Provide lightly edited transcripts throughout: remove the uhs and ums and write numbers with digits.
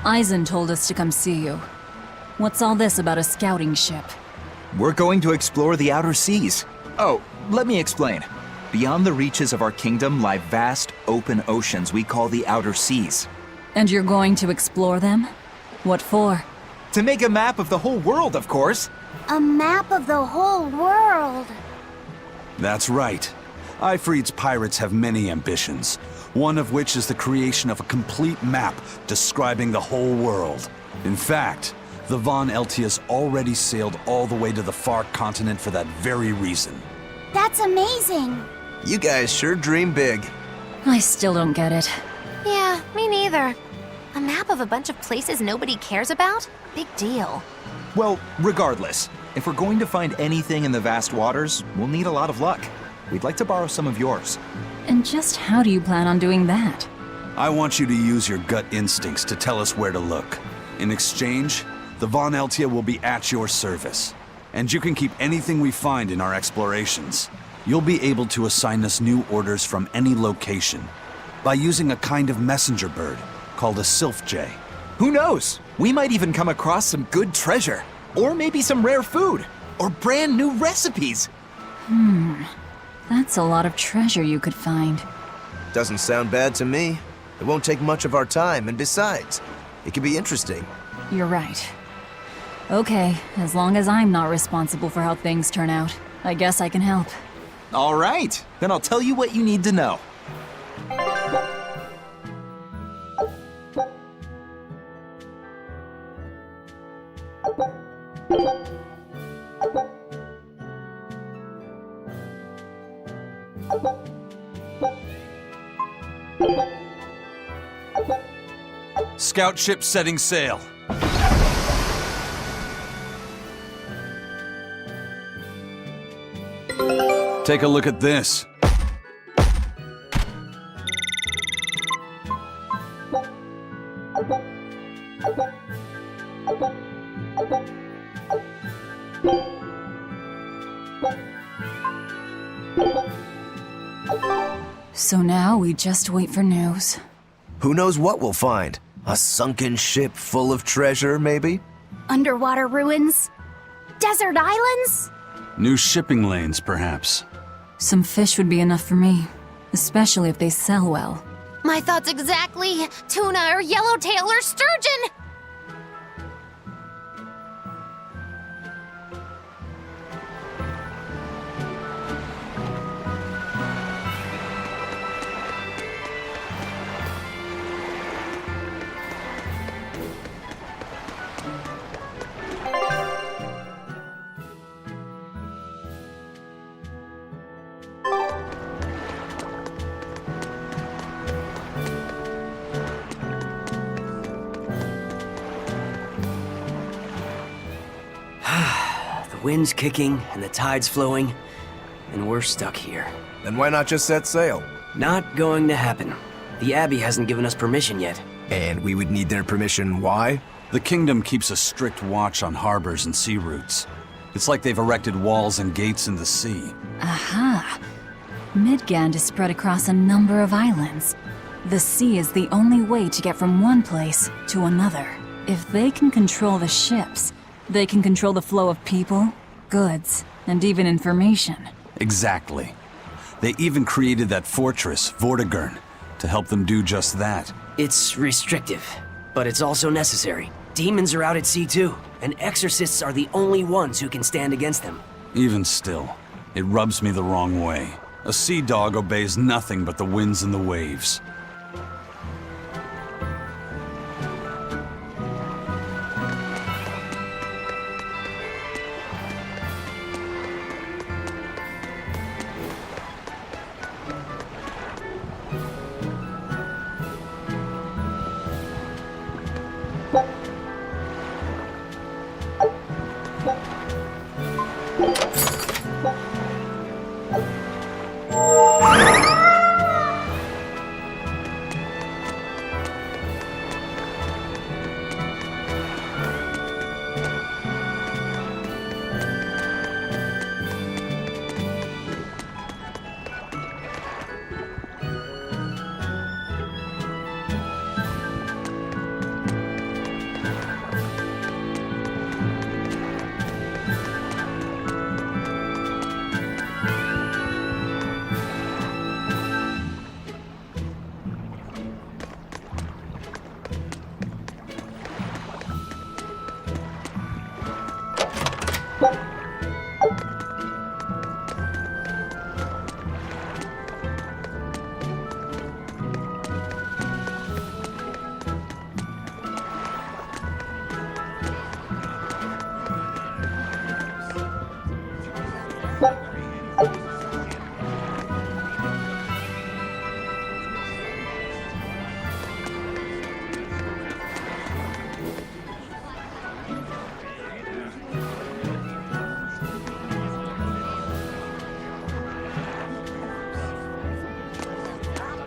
Eisen told us to come see you. What's all this about a scouting ship? We're going to explore the outer seas. Oh, let me explain. Beyond the reaches of our kingdom lie vast, open oceans we call the outer seas. And you're going to explore them? What for? To make a map of the whole world, of course. A map of the whole world. That's right. Ifrit's pirates have many ambitions, one of which is the creation of a complete map describing the whole world. In fact, the Von Eltius already sailed all the way to the far continent for that very reason. That's amazing. You guys sure dream big. I still don't get it. Yeah, me neither. A map of a bunch of places nobody cares about? Big deal. Well, regardless, if we're going to find anything in the vast waters, we'll need a lot of luck. We'd like to borrow some of yours. And just how do you plan on doing that? I want you to use your gut instincts to tell us where to look. In exchange, the Von Eltia will be at your service. And you can keep anything we find in our explorations. You'll be able to assign us new orders from any location by using a kind of messenger bird called a sylph jay. Who knows? We might even come across some good treasure. Or maybe some rare food. Or brand new recipes. That's a lot of treasure you could find. Doesn't sound bad to me. It won't take much of our time, and besides, it could be interesting. You're right. Okay, as long as I'm not responsible for how things turn out, I guess I can help. All right, then I'll tell you what you need to know. Scout ship setting sail. Take a look at this. So now we just wait for news. Who knows what we'll find? A sunken ship full of treasure, maybe? Underwater ruins? Desert islands? New shipping lanes, perhaps. Some fish would be enough for me, especially if they sell well. My thoughts exactly. Tuna or yellowtail or sturgeon. The wind's kicking and the tide's flowing, and we're stuck here. Then why not just set sail? Not going to happen. The Abbey hasn't given us permission yet. And we would need their permission, why? The kingdom keeps a strict watch on harbors and sea routes. It's like they've erected walls and gates in the sea. Aha! Midgand is spread across a number of islands. The sea is the only way to get from one place to another. If they can control the ships, they can control the flow of people, goods, and even information. Exactly. They even created that fortress, Vortigern, to help them do just that. It's restrictive, but it's also necessary. Demons are out at sea too, and exorcists are the only ones who can stand against them. Even still, it rubs me the wrong way. A sea dog obeys nothing but the winds and the waves.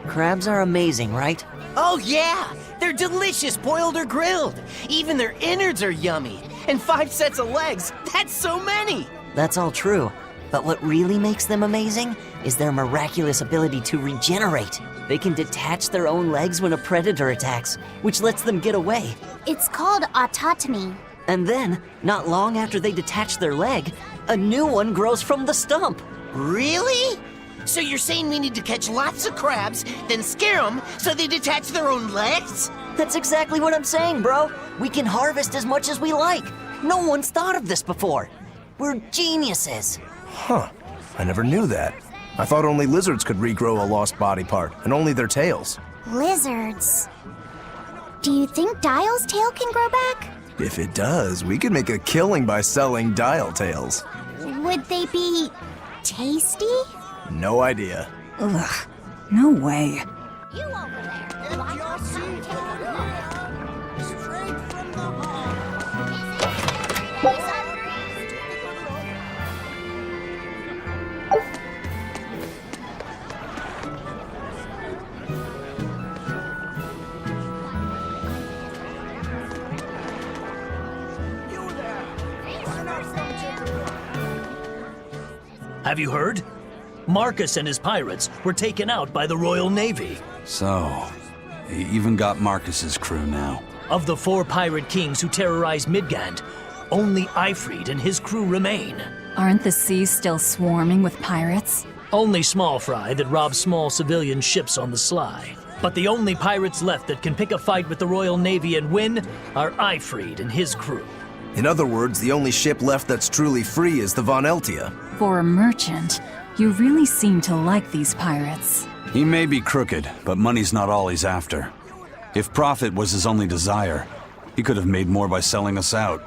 Crabs are amazing, right? Oh yeah! They're delicious boiled or grilled. Even their innards are yummy. And 5 sets of legs, that's so many! That's all true. But what really makes them amazing is their miraculous ability to regenerate. They can detach their own legs when a predator attacks, which lets them get away. It's called autotomy. And then, not long after they detach their leg, a new one grows from the stump. Really? So you're saying we need to catch lots of crabs, then scare them so they detach their own legs? That's exactly what I'm saying, bro. We can harvest as much as we like. No one's thought of this before. We're geniuses. Huh. I never knew that. I thought only lizards could regrow a lost body part, and only their tails. Lizards. Do you think Dial's tail can grow back? If it does, we could make a killing by selling dial tails. Would they be tasty? No idea. Ugh, no way. You over there. Why not straight from the Have you heard? Marcus and his pirates were taken out by the Royal Navy. So, he even got Marcus's crew now. Of the 4 pirate kings who terrorized Midgand, only Ifrid and his crew remain. Aren't the seas still swarming with pirates? Only small fry that rob small civilian ships on the sly. But the only pirates left that can pick a fight with the Royal Navy and win are Ifrid and his crew. In other words, the only ship left that's truly free is the Von Eltia. For a merchant, you really seem to like these pirates. He may be crooked, but money's not all he's after. If profit was his only desire, he could have made more by selling us out.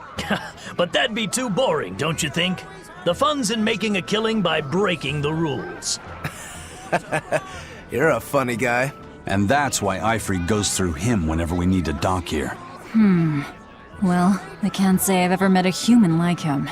But that'd be too boring, don't you think? The fun's in making a killing by breaking the rules. You're a funny guy. And that's why Ifrid goes through him whenever we need to dock here. Well, I can't say I've ever met a human like him.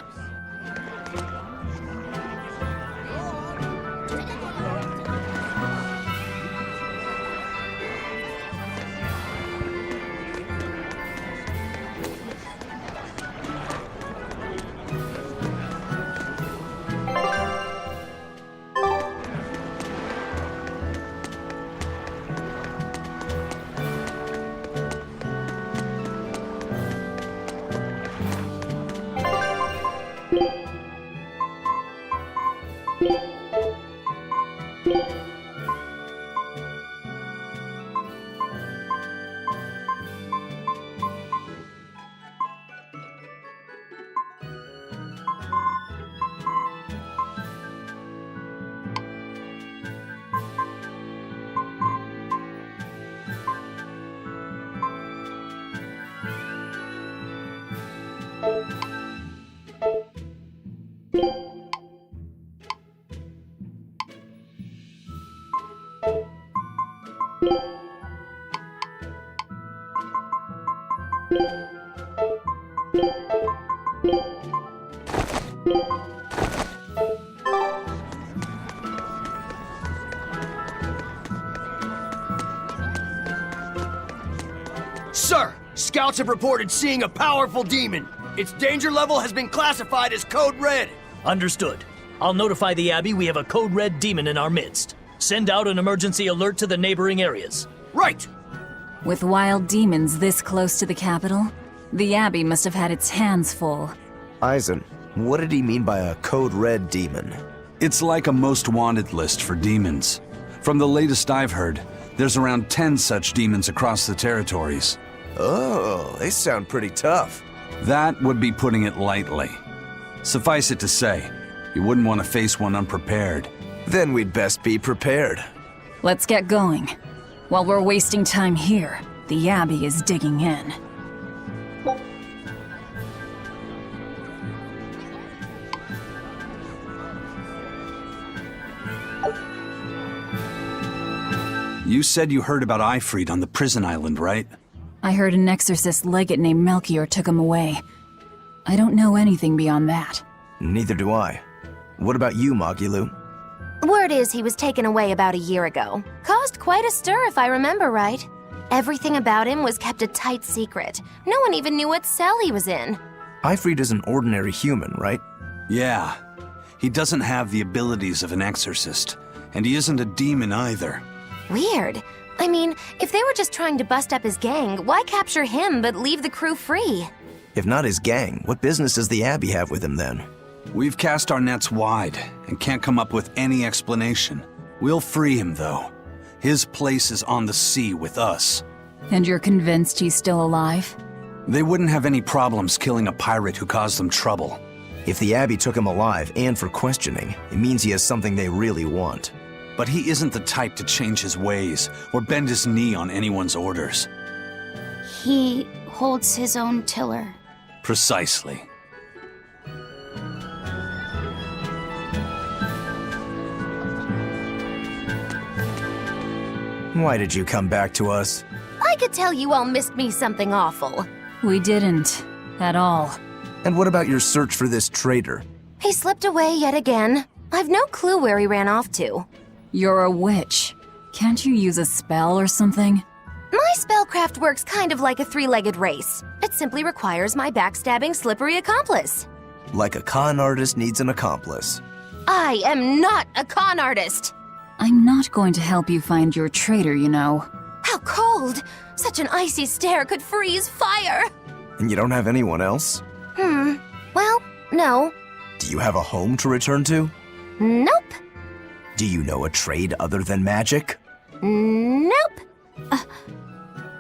Sir, scouts have reported seeing a powerful demon. Its danger level has been classified as Code Red. Understood. I'll notify the Abbey we have a Code Red demon in our midst. Send out an emergency alert to the neighboring areas. Right! With wild demons this close to the capital, the Abbey must have had its hands full. Eisen, what did he mean by a Code Red demon? It's like a most wanted list for demons. From the latest I've heard, there's around 10 such demons across the territories. Oh, they sound pretty tough. That would be putting it lightly. Suffice it to say, you wouldn't want to face one unprepared. Then we'd best be prepared. Let's get going. While we're wasting time here, the Abbey is digging in. You said you heard about Ifrit on the prison island, right? I heard an exorcist legate named Melchior took him away. I don't know anything beyond that. Neither do I. What about you, Magilu? Word is he was taken away about a year ago. Caused quite a stir, if I remember right. Everything about him was kept a tight secret. No one even knew what cell he was in. Ifrit is an ordinary human, right? Yeah. He doesn't have the abilities of an exorcist, and he isn't a demon either. Weird. I mean, if they were just trying to bust up his gang, why capture him but leave the crew free? If not his gang, what business does the Abbey have with him then? We've cast our nets wide and can't come up with any explanation. We'll free him, though. His place is on the sea with us. And you're convinced he's still alive? They wouldn't have any problems killing a pirate who caused them trouble. If the Abbey took him alive and for questioning, it means he has something they really want. But he isn't the type to change his ways or bend his knee on anyone's orders. He holds his own tiller. Precisely. Why did you come back to us? I could tell you all missed me something awful. We didn't. At all. And what about your search for this traitor? He slipped away yet again. I've no clue where he ran off to. You're a witch. Can't you use a spell or something? My spellcraft works kind of like a three-legged race. It simply requires my backstabbing, slippery accomplice. Like a con artist needs an accomplice. I am not a con artist! I'm not going to help you find your traitor, you know. How cold! Such an icy stare could freeze fire! And you don't have anyone else? Well, no. Do you have a home to return to? Nope. Do you know a trade other than magic? Nope.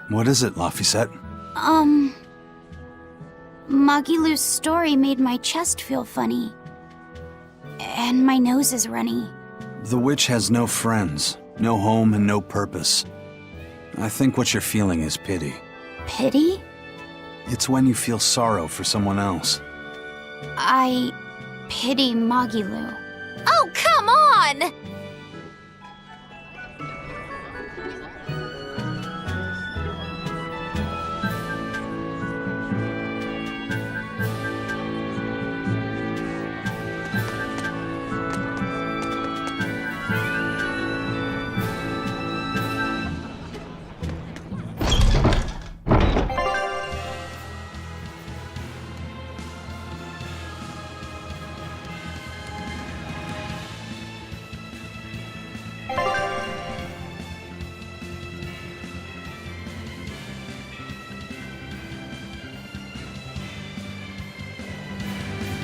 What is it, Laphicet? Magilu's story made my chest feel funny. And my nose is runny. The witch has no friends, no home, and no purpose. I think what you're feeling is pity. Pity? It's when you feel sorrow for someone else. I pity Magilu. Oh, come on!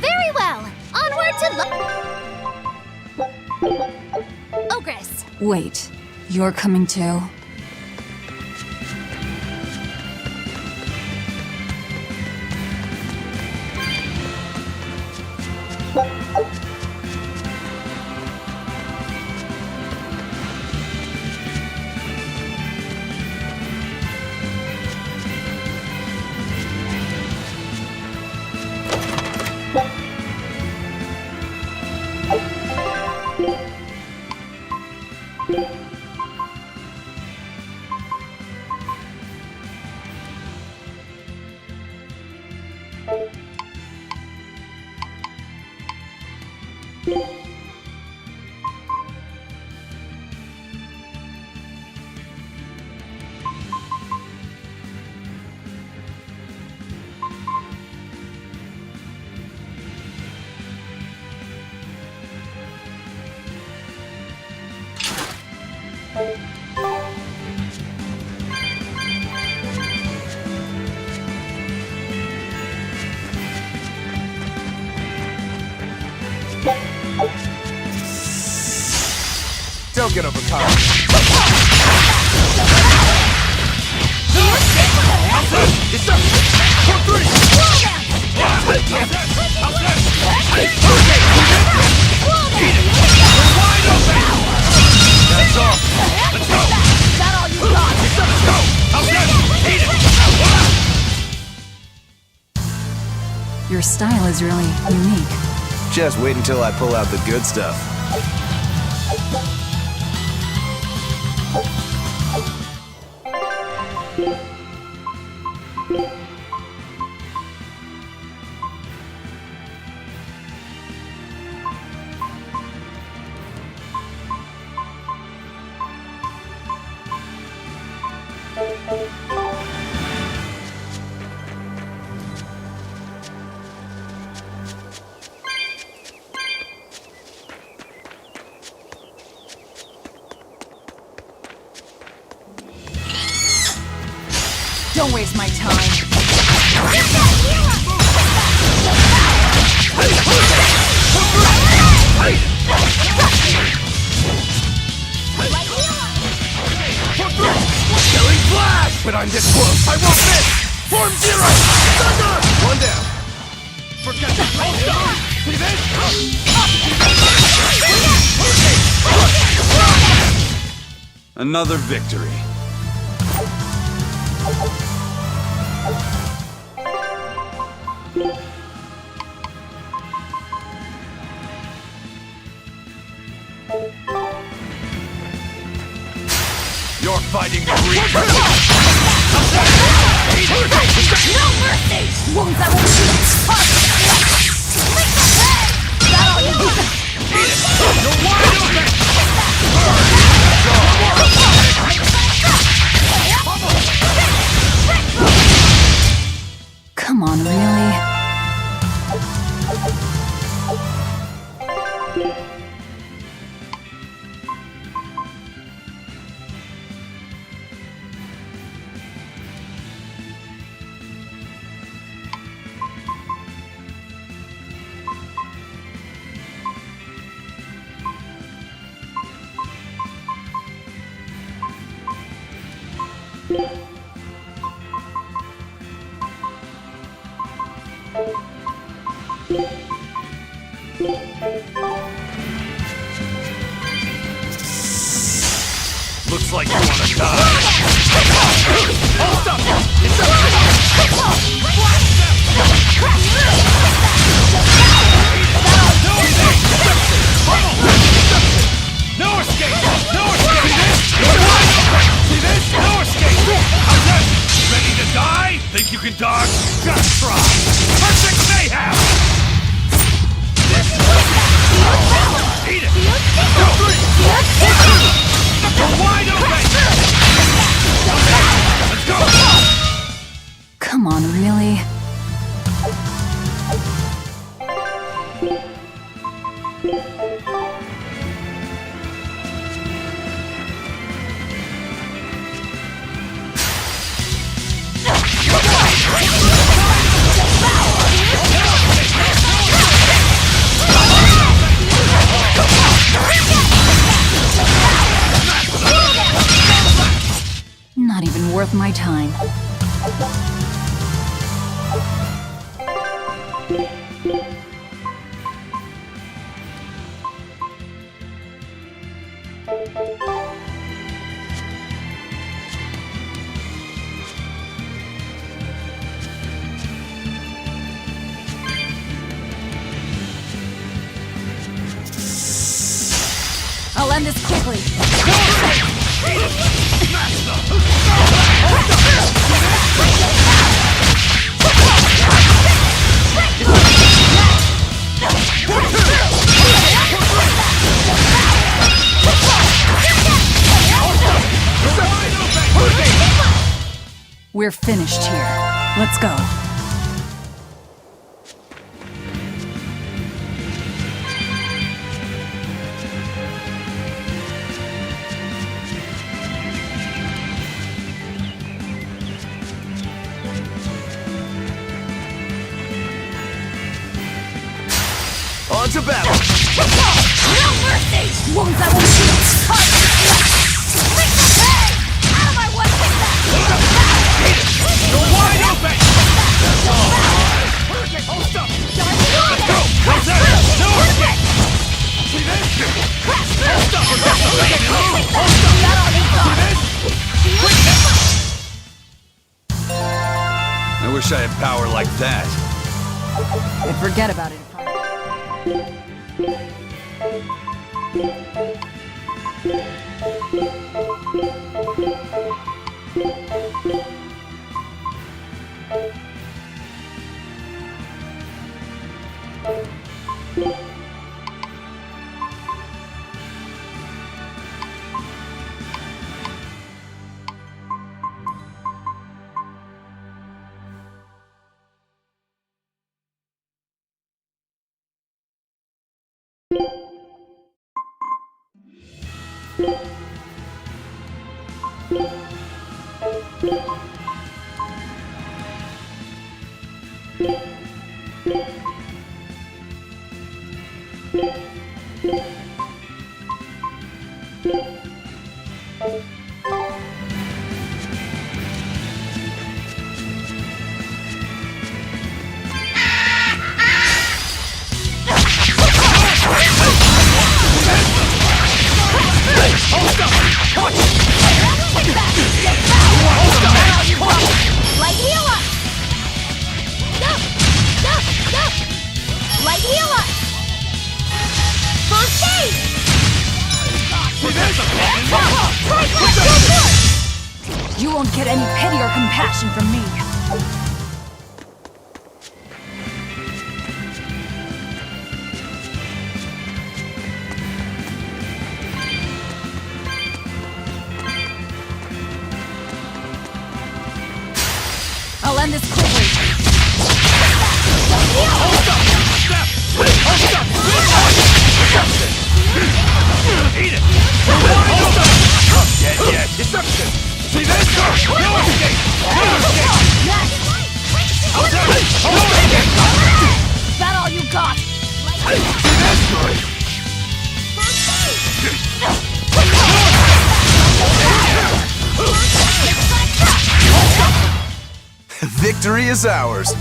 Very well. Onward to Ogress. Wait, you're coming too? Don't get overpowered. It's up! 4-3! style is really unique. Just wait until I pull out the good stuff. Don't waste my time. Killing flash! But I'm this close. I won't miss! Form zero! Thunder! One down. Forget the cold. See this? Another victory. You're fighting the breach. No mercy! Wounds that won't heal. That all you got? You're wide open! Come on, really? Looks like you want to die. Hold up! It's no escape! No escape! See this? No escape! How's that? Ready to die? Think you can dodge? Just try! Perfect mayhem! Eat it! Go! You're wide open! Let's go! Come on, really? Not even worth my time. I'll end this quickly. We're finished here. Let's go. On to battle! No mercy! Wounds that won't heal! Out of my way! You're wide open! Hold up! Let's go! How's that? No escape! See this? Hold up! See this? I wish I had power like that. And forget about it. Light healer! No! No! No! Light healer! First aid! You won't get any pity or compassion from me. I'll end this quickly. Eat it! Yeah, deception! See this? No escape! No escape! Is that all you got? Victory is ours.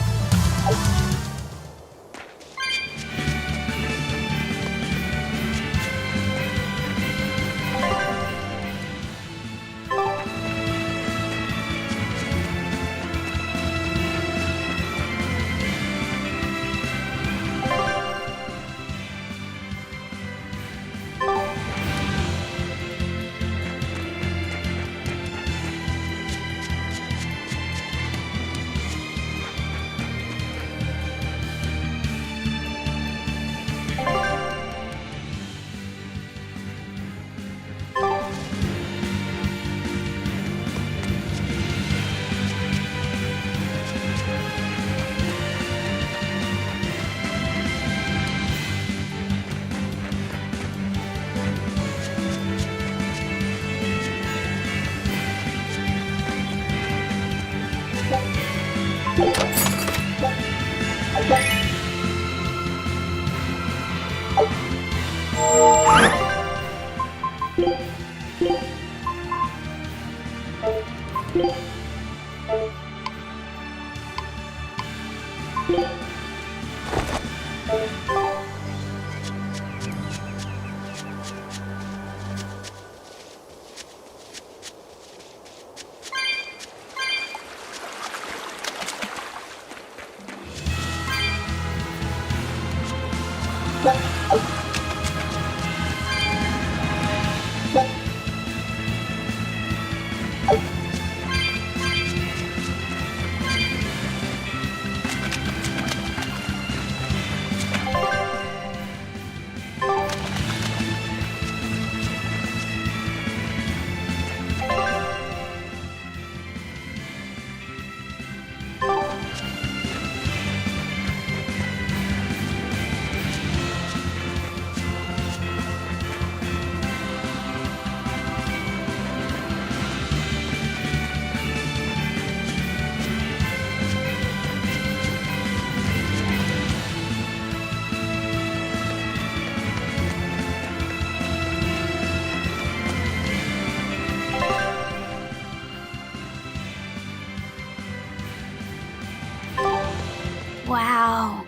Wow.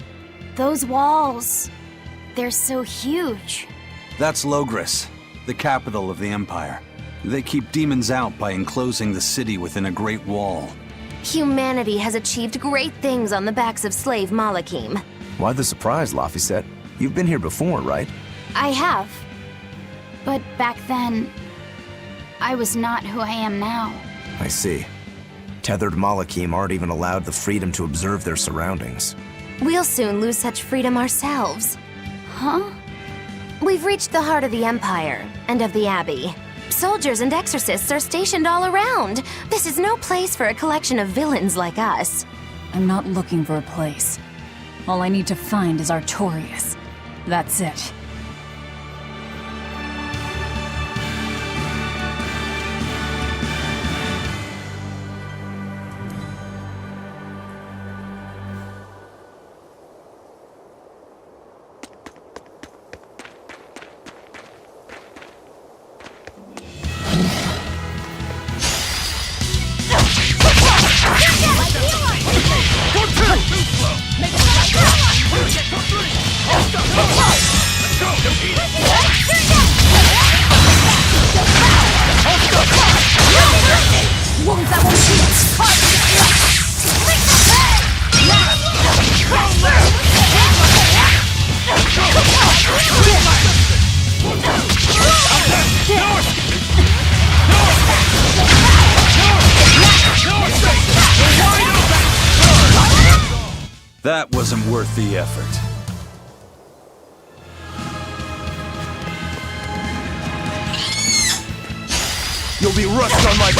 Those walls. They're so huge. That's Logris, the capital of the Empire. They keep demons out by enclosing the city within a great wall. Humanity has achieved great things on the backs of slave Malakim. Why the surprise, Laphicet? You've been here before, right? I have. But back then, I was not who I am now. I see. Tethered Malakim aren't even allowed the freedom to observe their surroundings. We'll soon lose such freedom ourselves. Huh? We've reached the heart of the Empire and of the Abbey. Soldiers and exorcists are stationed all around. This is no place for a collection of villains like us. I'm not looking for a place. All I need to find is Artorias. That's it. That wasn't worth the effort. You'll be rust on my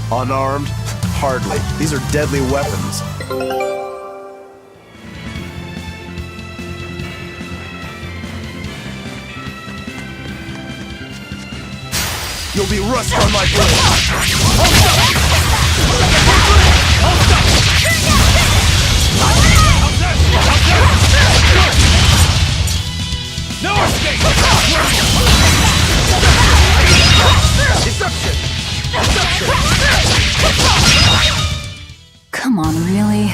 Unarmed? Hardly. These are deadly weapons. You'll be rust on my blade. No escape! Deception! Come on, really?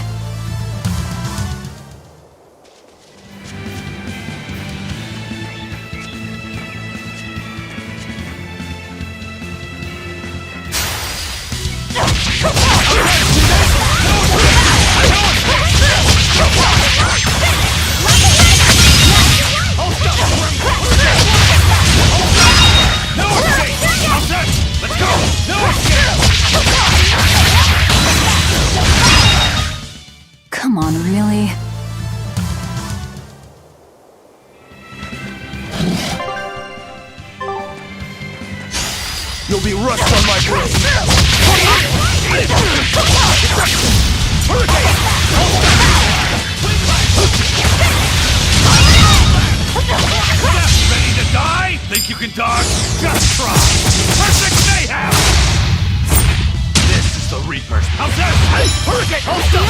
Come on, really? You'll be rust on my blade. Ready to die? Think you can dodge? Just try! Perfect mayhem! This is the Reaper's. How's that? Hurricane! Hold still!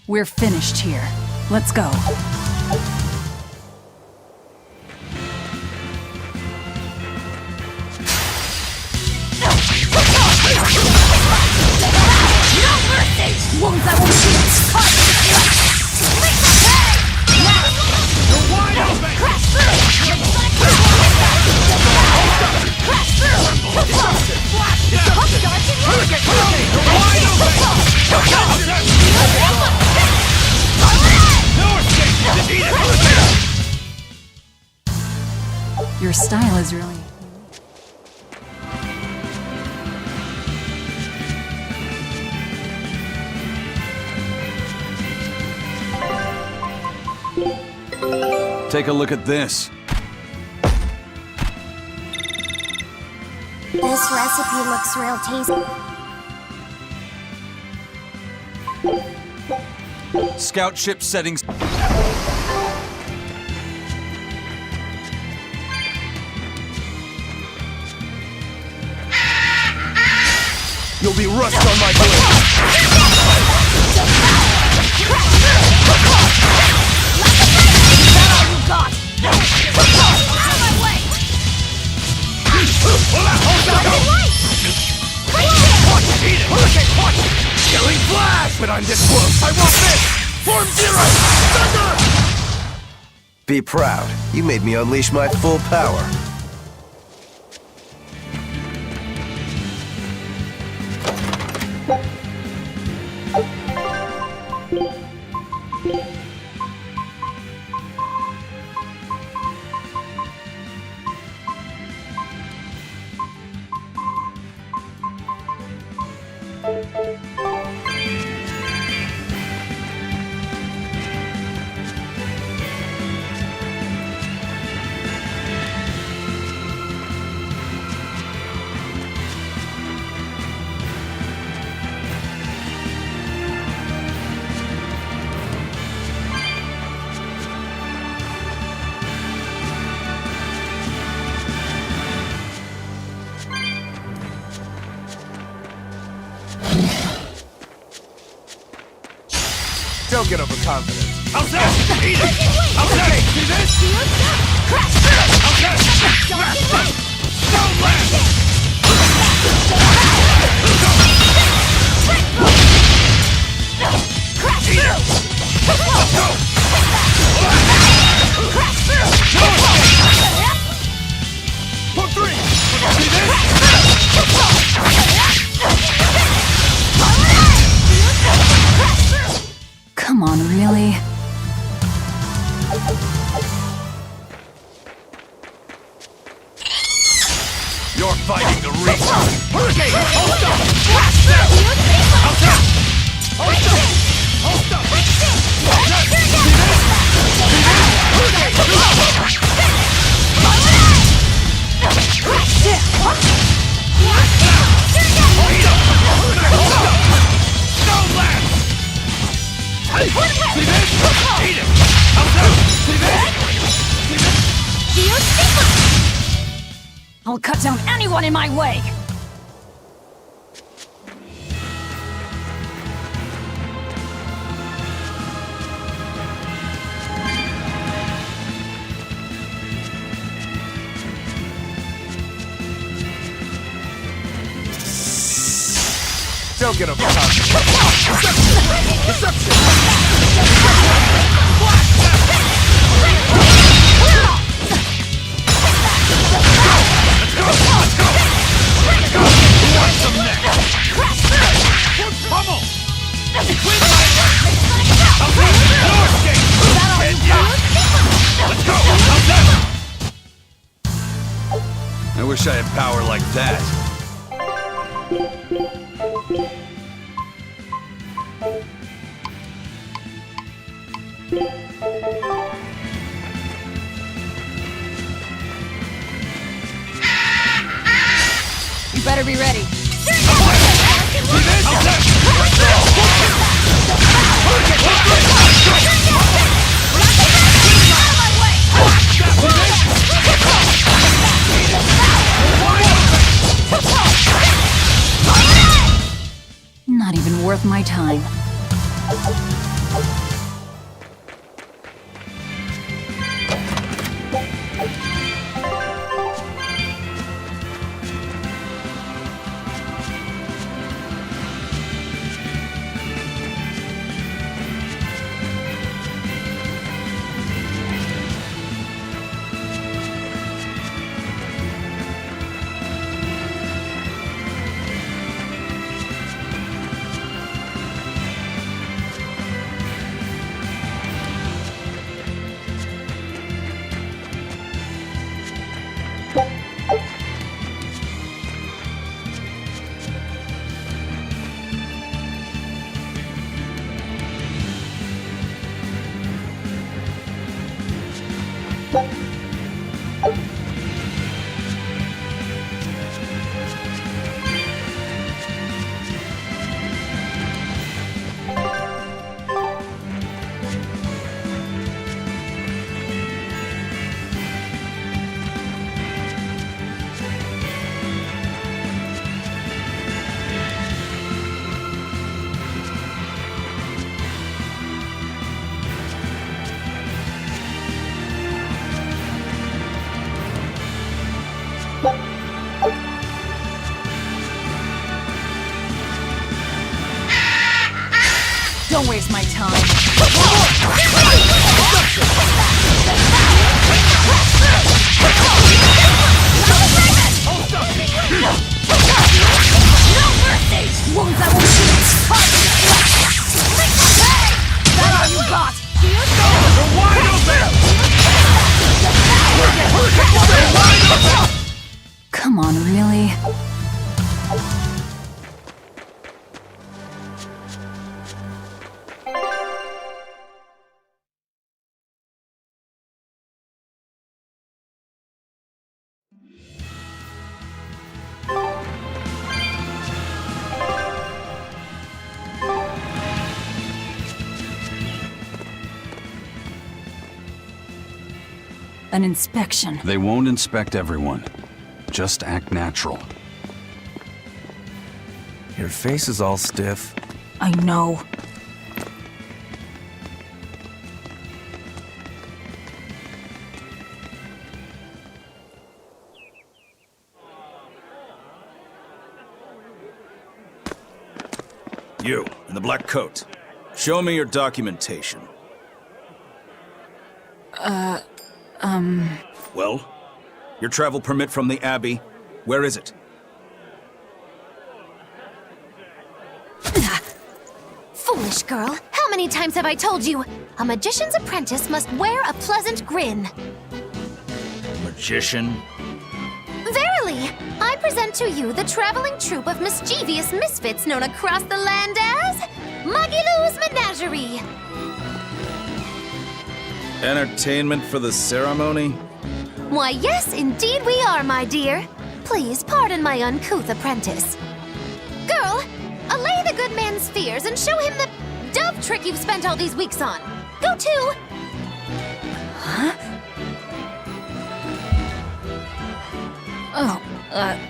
We're finished here. Let's go. Your style is really... Take a look at this. This recipe looks real tasty. Scout ship settings. You'll be rust on my blade! Killing flash! But I'm this close! I want this! Form Zero! Thunder! Be proud. You made me unleash my full power. Don't get overconfident. How's that? Eat it! How's that? See this? How's that? Don't land! Eat it! Let's go! Put three! See this? Come on, really? You're fighting the Reach! Hurricane! Hold up! How's that? Hold up! Hold up! See this? Don't land! See this? Eat it! How's that? See this? See this? I'll cut down anyone in my way! Don't get overconfident. Deception! Pummel! No escape! Let's go! How's that? I wish I had power like that. You better be ready. Not even worth my time. An inspection. They won't inspect everyone. Just act natural. Your face is all stiff. I know. You, in the black coat. Show me your documentation. Well? Your travel permit from the Abbey? Where is it? Foolish girl, how many times have I told you? A magician's apprentice must wear a pleasant grin. Magician? Verily, I present to you the traveling troupe of mischievous misfits known across the land as Magilou's Menagerie. Entertainment for the ceremony? Why, yes, indeed we are, my dear. Please pardon my uncouth apprentice. Girl, allay the good man's fears and show him the dove trick you've spent all these weeks on. Go to... Oh,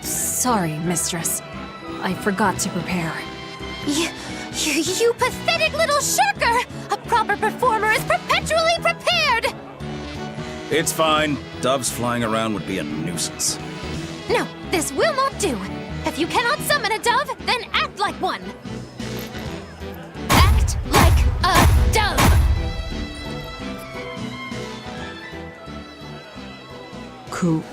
sorry, mistress. I forgot to prepare. You pathetic little shirker! A proper performer is perpetually prepared! It's fine. Doves flying around would be a nuisance. No, this will not do. If you cannot summon a dove, then act like one. Act like a dove! Coo.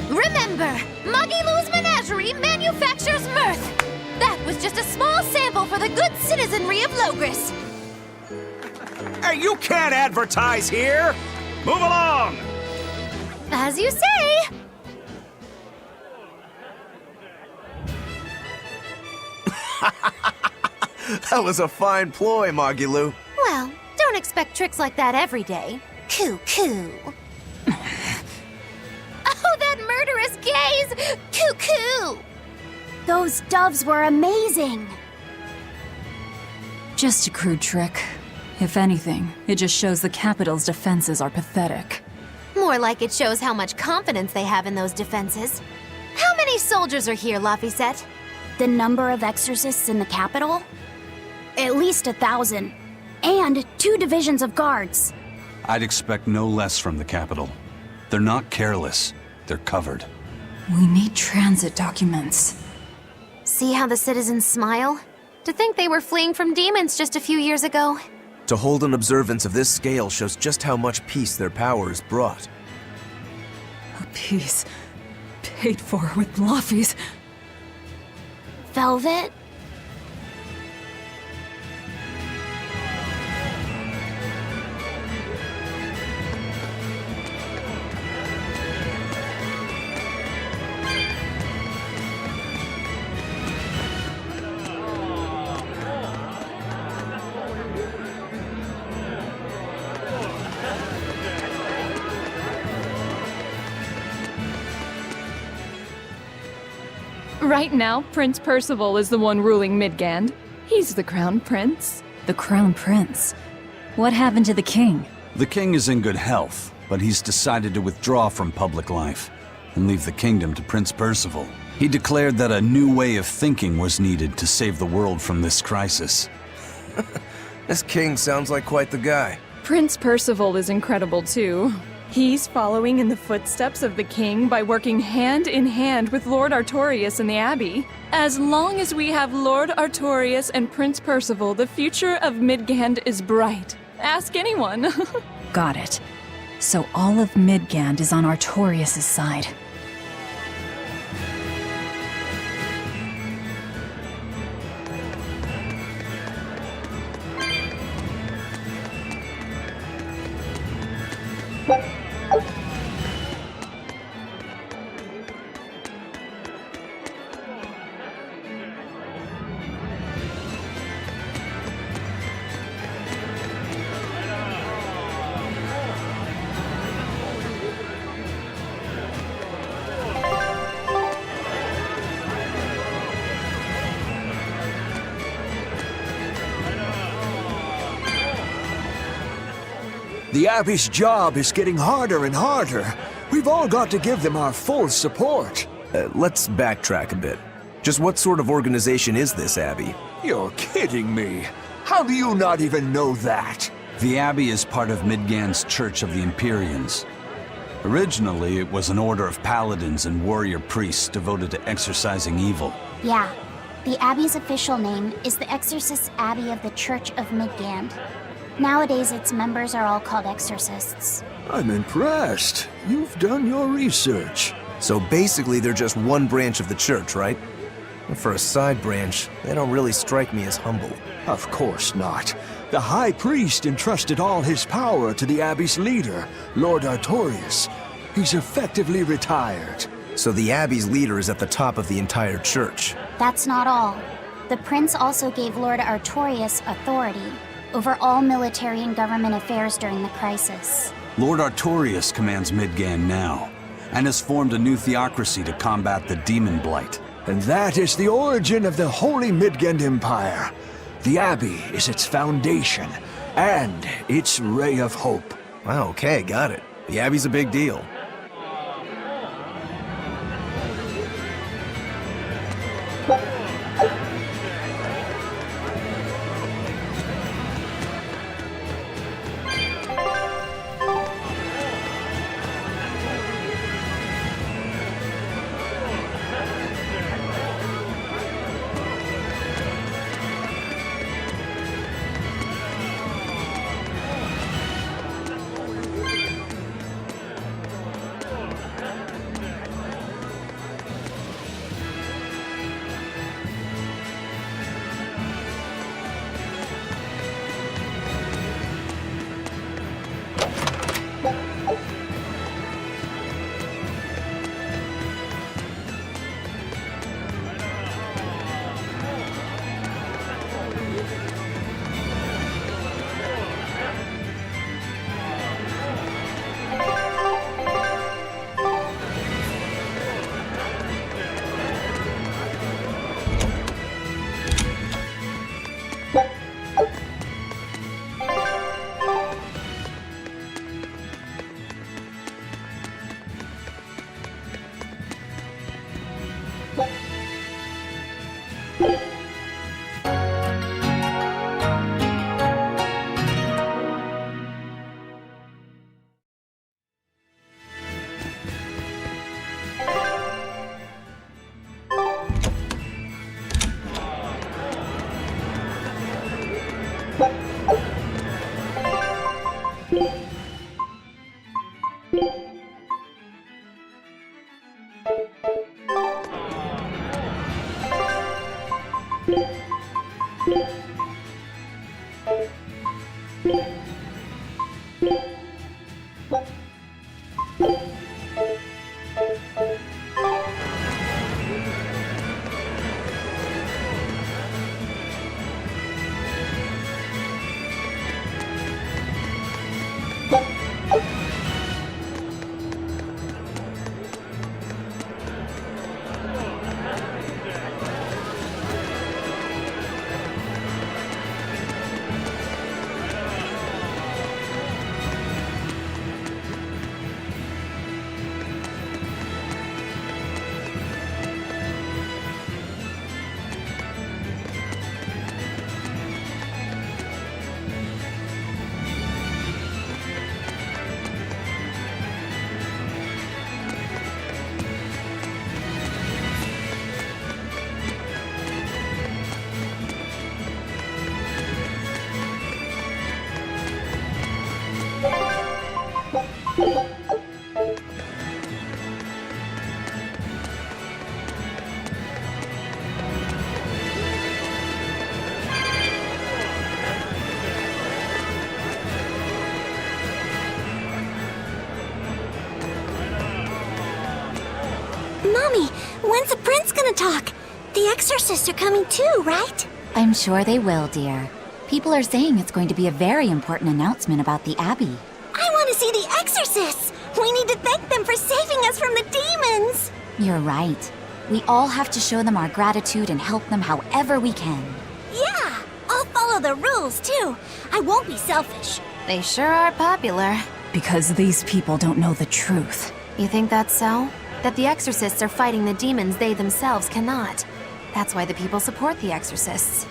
Remember, Magilou's Menagerie manufactures mirth. That was just a small sample for the good citizenry of Logris. Hey, you can't advertise here! Move along! As you say. That was a fine ploy, Magilou. Well, don't expect tricks like that every day. Coo. Oh, that murderous gaze! Coo. Those doves were amazing. Just a crude trick. If anything, it just shows the capital's defenses are pathetic. More like it shows how much confidence they have in those defenses. How many soldiers are here, Laphicet? The number of exorcists in the capital? At least 1,000. And 2 divisions of guards. I'd expect no less from the capital. They're not careless. They're covered. We need transit documents. See how the citizens smile? To think they were fleeing from demons just a few years ago. To hold an observance of this scale shows just how much peace their power has brought. A piece paid for with Laffy's. Velvet? Right now, Prince Percival is the one ruling Midgand. He's the crown prince. The crown prince? What happened to the king? The king is in good health, but he's decided to withdraw from public life and leave the kingdom to Prince Percival. He declared that a new way of thinking was needed to save the world from this crisis. This king sounds like quite the guy. Prince Percival is incredible too. He's following in the footsteps of the king by working hand in hand with Lord Artorias in the Abbey. As long as we have Lord Artorias and Prince Percival, the future of Midgand is bright. Ask anyone. Got it. So all of Midgand is on Artorias' side. The Abbey's job is getting harder and harder. We've all got to give them our full support. Let's backtrack a bit. Just what sort of organization is this Abbey? You're kidding me. How do you not even know that? The Abbey is part of Midgand's Church of the Empyreans. Originally, it was an order of paladins and warrior priests devoted to exorcising evil. Yeah. The Abbey's official name is the Exorcist Abbey of the Church of Midgand. Nowadays, its members are all called exorcists. I'm impressed. You've done your research. So basically, they're just one branch of the church, right? For a side branch, they don't really strike me as humble. Of course not. The High Priest entrusted all his power to the Abbey's leader, Lord Artorius. He's effectively retired. So the Abbey's leader is at the top of the entire church. That's not all. The prince also gave Lord Artorius authority over all military and government affairs during the crisis. Lord Artorius commands Midgand now, and has formed a new theocracy to combat the demon blight. And that is the origin of the Holy Midgand Empire. The Abbey is its foundation, and its ray of hope. Wow, okay, got it. The Abbey's a big deal. Mommy, when's the prince gonna talk? The exorcists are coming too, right? I'm sure they will, dear. People are saying it's going to be a very important announcement about the Abbey. I want to see the exorcists! We need to thank them for saving us from the demons! You're right. We all have to show them our gratitude and help them however we can. Yeah! I'll follow the rules, too. I won't be selfish. They sure are popular. Because these people don't know the truth. You think that's so? That the exorcists are fighting the demons they themselves cannot. That's why the people support the exorcists.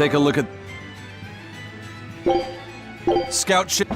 Take a look at... Scout ship...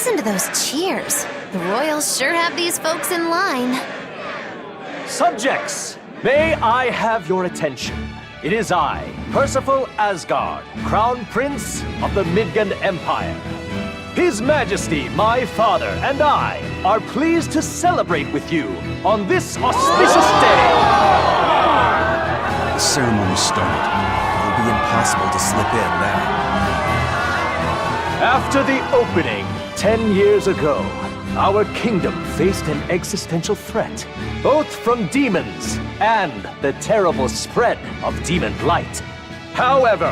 Listen to those cheers. The royals sure have these folks in line. Subjects, may I have your attention? It is I, Percival Asgard, Crown Prince of the Midgard Empire. His Majesty, my father, and I are pleased to celebrate with you on this auspicious day. The ceremony started. It'll be impossible to slip in now. After the opening, 10 years ago, our kingdom faced an existential threat, both from demons and the terrible spread of demon blight. However,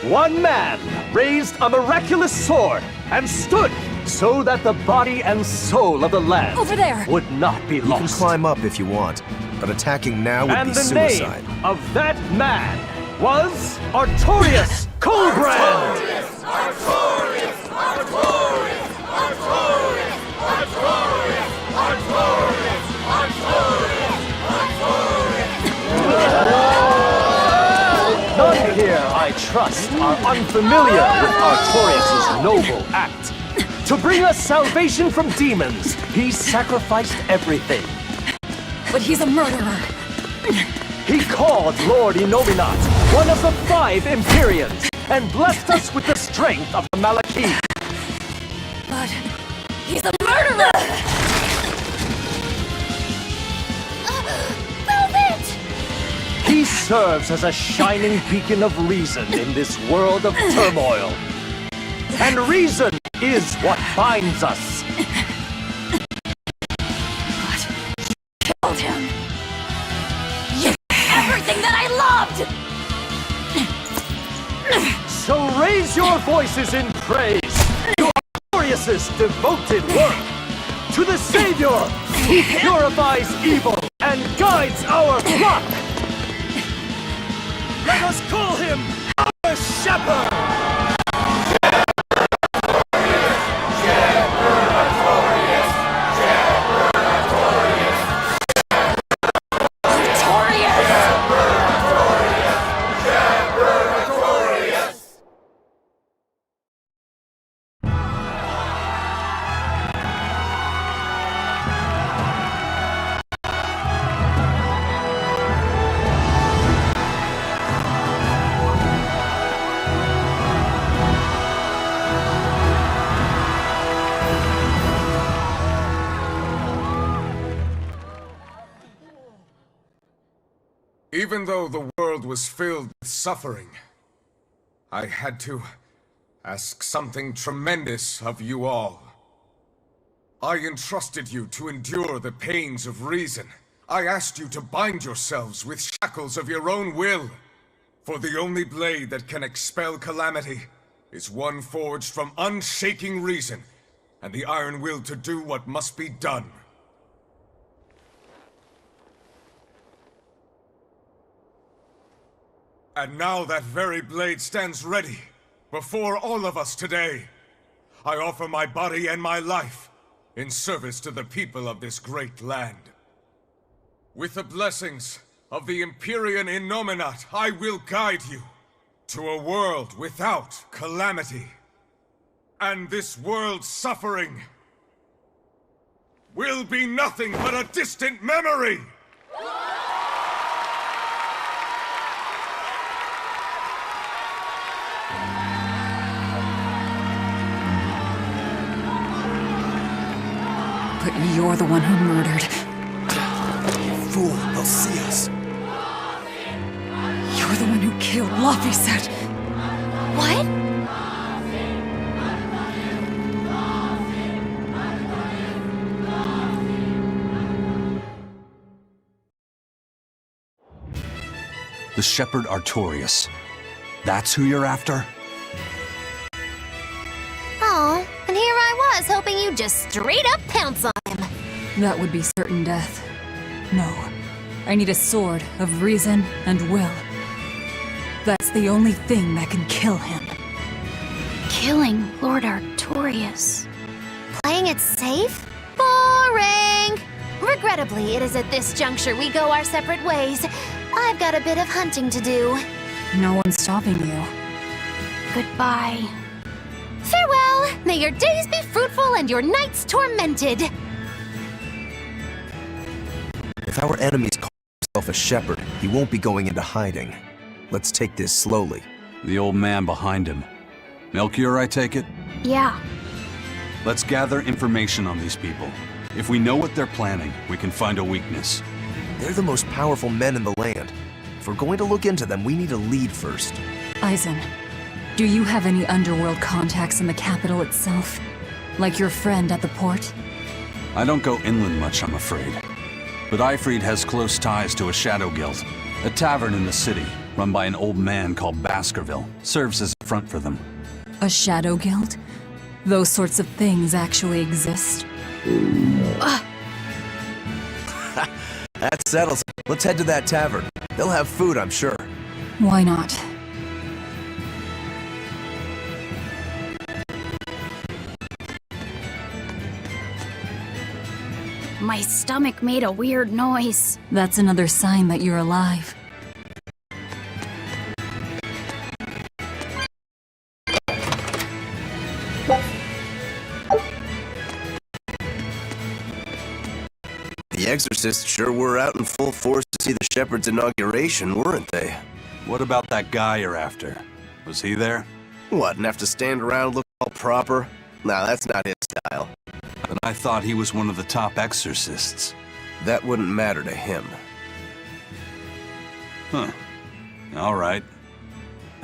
one man raised a miraculous sword and stood so that the body and soul of the land Over there! would not be You lost. can climb up if you want, but attacking now would And be the suicide. name of that man was Artorius Colbrand! None here, I trust, are unfamiliar with Artorius' noble act. To bring us salvation from demons, he sacrificed everything. But he's a murderer. He called Lord Inominat one of the 5 Empyreans and blessed us with the strength of the Malachim. But he's a murderer! Velvet! He serves as a shining beacon of reason in this world of turmoil. And reason is what binds us. But you killed him. You everything that I loved! So raise your voices in praise to Artorius' devoted work, to the Savior who purifies evil and guides our flock. Let us call him our shepherd! Even though the world was filled with suffering, I had to ask something tremendous of you all. I entrusted you to endure the pains of reason. I asked you to bind yourselves with shackles of your own will. For the only blade that can expel calamity is one forged from unshaking reason and the iron will to do what must be done. And now that very blade stands ready before all of us today. I offer my body and my life in service to the people of this great land. With the blessings of the Empyrean Innominat, I will guide you to a world without calamity. And this world's suffering will be nothing but a distant memory! But you're the one who murdered. Fool, they'll see us. You're the one who killed Laphicet. What? The shepherd Artorius. That's who you're after? Oh, and here I was hoping you'd just straight up pounce on him. That would be certain death. No. I need a sword of reason and will. That's the only thing that can kill him. Killing Lord Artorius. Playing it safe? Boring! Regrettably, it is at this juncture we go our separate ways. I've got a bit of hunting to do. No one's stopping you. Goodbye. Farewell! May your days be fruitful and your nights tormented. If our enemy's calling himself a shepherd, he won't be going into hiding. Let's take this slowly. The old man behind him. Melchior, I take it? Yeah. Let's gather information on these people. If we know what they're planning, we can find a weakness. They're the most powerful men in the land. If we're going to look into them, we need a lead first. Eisen, do you have any underworld contacts in the capital itself? Like your friend at the port? I don't go inland much, I'm afraid. But Eifried has close ties to a shadow guild. A tavern in the city, run by an old man called Baskerville, serves as a front for them. A shadow guild? Those sorts of things actually exist? That settles it. Let's head to that tavern. They'll have food, I'm sure. Why not? My stomach made a weird noise. That's another sign that you're alive. The exorcists sure were out in full force to see the shepherd's inauguration, weren't they? What about that guy you're after? Was he there? What, and have to stand around looking all proper? Nah, that's not his style. But I thought he was one of the top exorcists. That wouldn't matter to him. Huh. All right.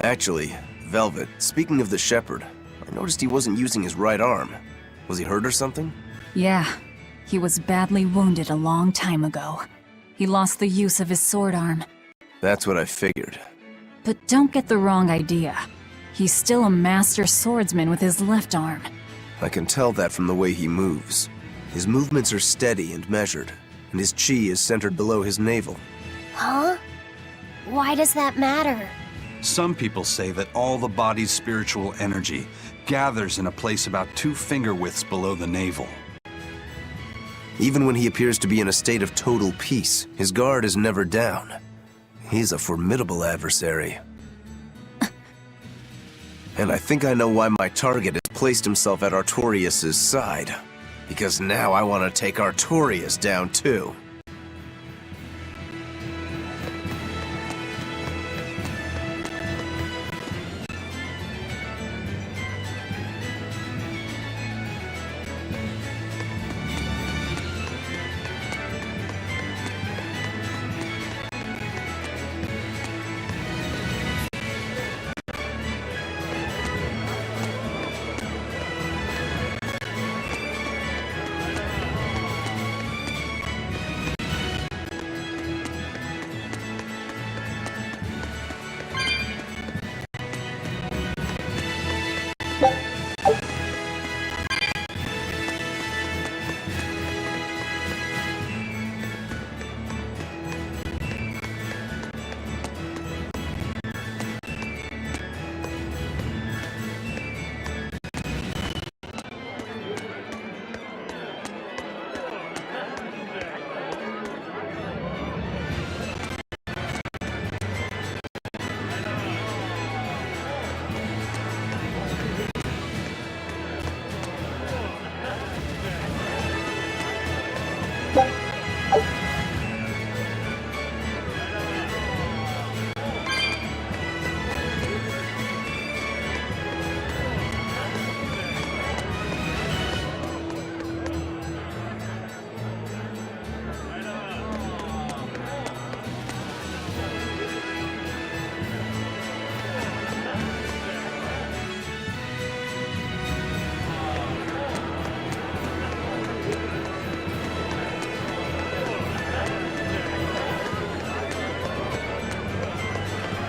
Actually, Velvet, speaking of the shepherd, I noticed he wasn't using his right arm. Was he hurt or something? Yeah. He was badly wounded a long time ago. He lost the use of his sword arm. That's what I figured. But don't get the wrong idea. He's still a master swordsman with his left arm. I can tell that from the way he moves. His movements are steady and measured, and his chi is centered below his navel. Huh? Why does that matter? Some people say that all the body's spiritual energy gathers in a place about 2 finger widths below the navel. Even when he appears to be in a state of total peace, his guard is never down. He's a formidable adversary. And I think I know why my target has placed himself at Artorias' side. Because now I want to take Artorias down too.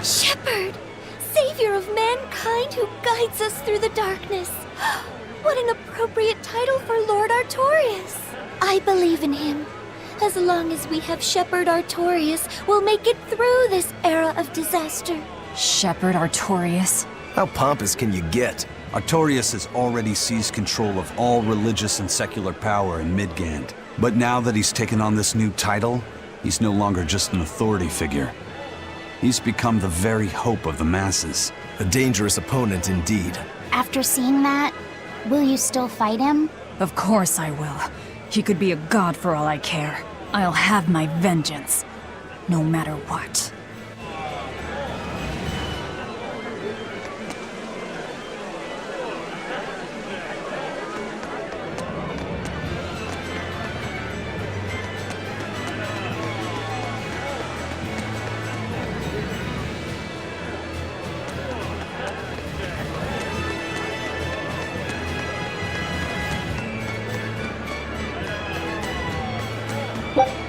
Shepherd! Savior of mankind who guides us through the darkness. What an appropriate title for Lord Artorias. I believe in him. As long as we have Shepherd Artorias, we'll make it through this era of disaster. Shepherd Artorias? How pompous can you get? Artorias has already seized control of all religious and secular power in Midgand. But now that he's taken on this new title, he's no longer just an authority figure. He's become the very hope of the masses. A dangerous opponent indeed. After seeing that, Will you still fight him? Of course I will. He could be a god for all I care. I'll have my vengeance. No matter what. What?